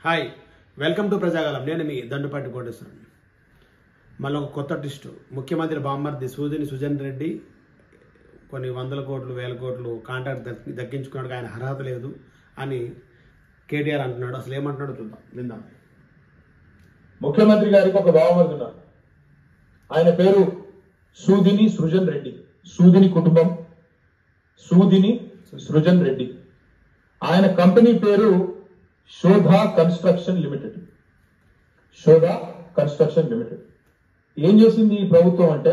Hi, welcome to Prajagalam. నేను మీ దండుపాటి కోటేశ్వరుని. మళ్ళీ ఒక కొత్త ట్విస్ట్. ముఖ్యమంత్రి బామ్మర్ది సూదిని సుజన్ రెడ్డి కొన్ని వందల కోట్లు వేల కోట్లు కాంట్రాక్ట్ దక్కించుకున్నాడు, ఆయన అర్హత లేదు అని కేటీఆర్ అంటున్నాడు. అసలు ఏమంటున్నాడో చూద్దాం, విందాం. ముఖ్యమంత్రి గారికి ఒక బావమరిది ఉన్నారు. ఆయన పేరు సూదిని సృజన్ రెడ్డి. సూదిని కుటుంబం సూదిని సృజన్ రెడ్డి. ఆయన కంపెనీ పేరు Shodha construction limited. Shodha construction limited ఏం చేసింది ఈ ప్రభుత్వం అంటే,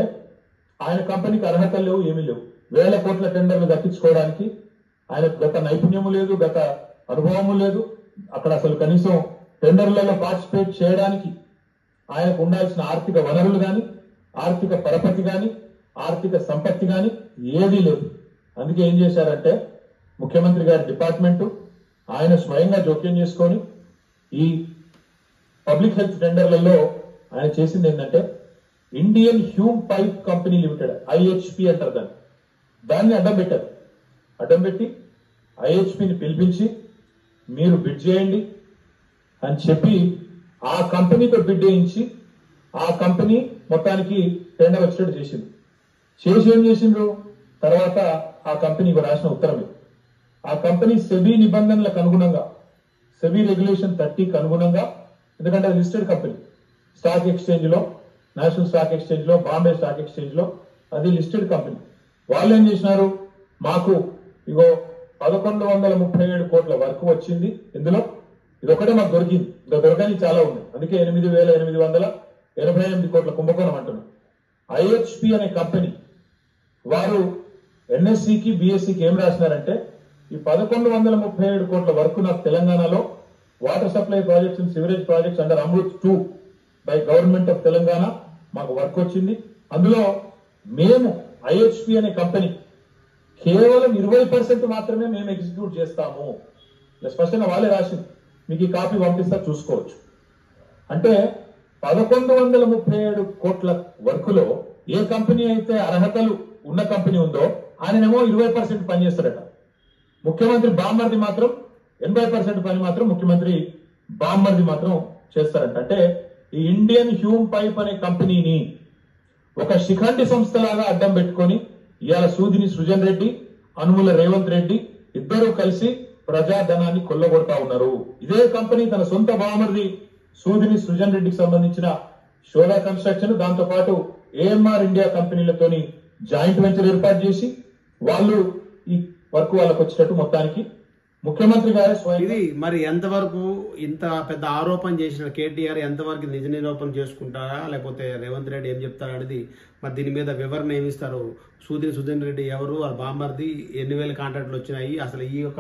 ఆయన కంపెనీకి అర్హతలు లేవు, ఏమీ లేవు. వేల కోట్ల టెండర్లు దక్కించుకోవడానికి ఆయన గత నైపుణ్యము లేదు, గత అనుభవము లేదు. అక్కడ అసలు కనీసం టెండర్లలో పార్టిసిపేట్ చేయడానికి ఆయనకు ఉండాల్సిన ఆర్థిక వనరులు కానీ, ఆర్థిక పరపతి కానీ, ఆర్థిక సంపత్తి కానీ ఏదీ లేదు. అందుకే ఏం చేశారంటే, ముఖ్యమంత్రి గారి డిపార్ట్మెంటు ఆయన స్వయంగా జోక్యం చేసుకొని ఈ పబ్లిక్ హెల్త్ టెండర్లలో ఆయన చేసింది ఏంటంటే, Indian Hume pipe company limited, IHP అంటారు దాన్ని అడ్డం పెట్టారు. అడ్డం పెట్టి ఐహెచ్పిని పిలిపించి మీరు బిడ్ చేయండి అని చెప్పి ఆ కంపెనీతో బిడ్ వేయించి ఆ కంపెనీ మొత్తానికి టెండర్ వచ్చేటట్టు చేసింది. చేసి ఏం చేసిండ్రు, తర్వాత ఆ కంపెనీకి రాసిన ఉత్తరం, ఆ కంపెనీ సెబీ నిబంధనలకు అనుగుణంగా, సెబీ రెగ్యులేషన్ 30కి అనుగుణంగా, ఎందుకంటే అది లిస్టెడ్ కంపెనీ, స్టాక్ ఎక్స్చేంజ్ లో, నేషనల్ స్టాక్ ఎక్స్చేంజ్ లో, బాంబే స్టాక్ ఎక్స్చేంజ్ లో అది లిస్టెడ్ కంపెనీ. వాళ్ళు ఏం చేసినారు, మాకు ఇగో 1137 కోట్ల వర్క్ వచ్చింది, ఇందులో ఇదొకటే మాకు దొరికింది, ఇంకా దొరకని చాలా ఉంది, అందుకే 8,888 కోట్ల కుంభకోణం అంటున్నాం. ఐహెచ్పి అనే కంపెనీ వారు ఎన్ఎస్సికి బిఎస్సికి ఏం రాసినారంటే, ఈ 1137 కోట్ల వరకు నాకు తెలంగాణలో water supply projects and sewerage projects under Amrit 2 by government of Telangana మాకు వర్క్ వచ్చింది. అందులో మేము ఐహెచ్పి అనే కంపెనీ కేవలం 20% మాత్రమే మేము ఎగ్జిక్యూట్ చేస్తాము. స్పష్టంగా వాళ్ళే రాసింది, మీకు ఈ కాపీ పంపిస్తా చూసుకోవచ్చు. అంటే 1137 కోట్ల వర్కులో ఏ కంపెనీ అయితే అర్హతలు ఉన్న కంపెనీ ఉందో ఆయనేమో 20% పనిచేస్తాడట. ముఖ్యమంత్రి బామ్మర్ది మాత్రం 80% పని మాత్రం ముఖ్యమంత్రి బామ్మర్ది మాత్రం చేస్తారంట. అంటే ఈ ఇండియన్ హ్యూమ్ పైప్ అనే కంపెనీని ఒక శిఖండి సంస్థలాగా అడ్డం పెట్టుకొని ఇవాళ సూదిని సృజన్ రెడ్డి, అనుముల రేవంత్ రెడ్డి ఇద్దరూ కలిసి ప్రజాధనాన్ని కొల్లగొడతా ఉన్నారు. ఇదే కంపెనీ తన సొంత బామ్మర్ది సూదిని సృజన్ రెడ్డికి సంబంధించిన శోధా కన్స్ట్రక్షన్, దాంతో పాటు ఏఎంఆర్ ఇండియా కంపెనీలతోని జాయింట్ వెంచర్ ఏర్పాటు చేసి వాళ్ళు ఈ వర్క్ వాళ్ళకు వచ్చేటట్టు మొత్తానికి ముఖ్యమంత్రి గారే స్వయం. ఇది మరి ఎంతవరకు ఇంత పెద్ద ఆరోపణ చేసిన కేటీఆర్ ఎంతవరకు నిజ నిరూపణ చేసుకుంటారా, లేకపోతే రేవంత్ రెడ్డి ఏం చెప్తారా అనేది, మరి దీని మీద వివరణ ఏమిస్తారు? సూదిని సుజన్ రెడ్డి ఎవరు, ఆ బామ్మర్ది, ఎన్ని వేల కాంట్రాక్టులు వచ్చినాయి, అసలు ఈ యొక్క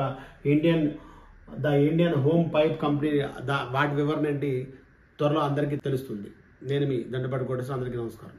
ఇండియన్ హోమ్ పైప్ కంపెనీ వాటి వివరణ ఏంటి, త్వరలో అందరికీ తెలుస్తుంది. నేను మీ దండుపాటి కోటేశ్వర, అందరికీ నమస్కారం.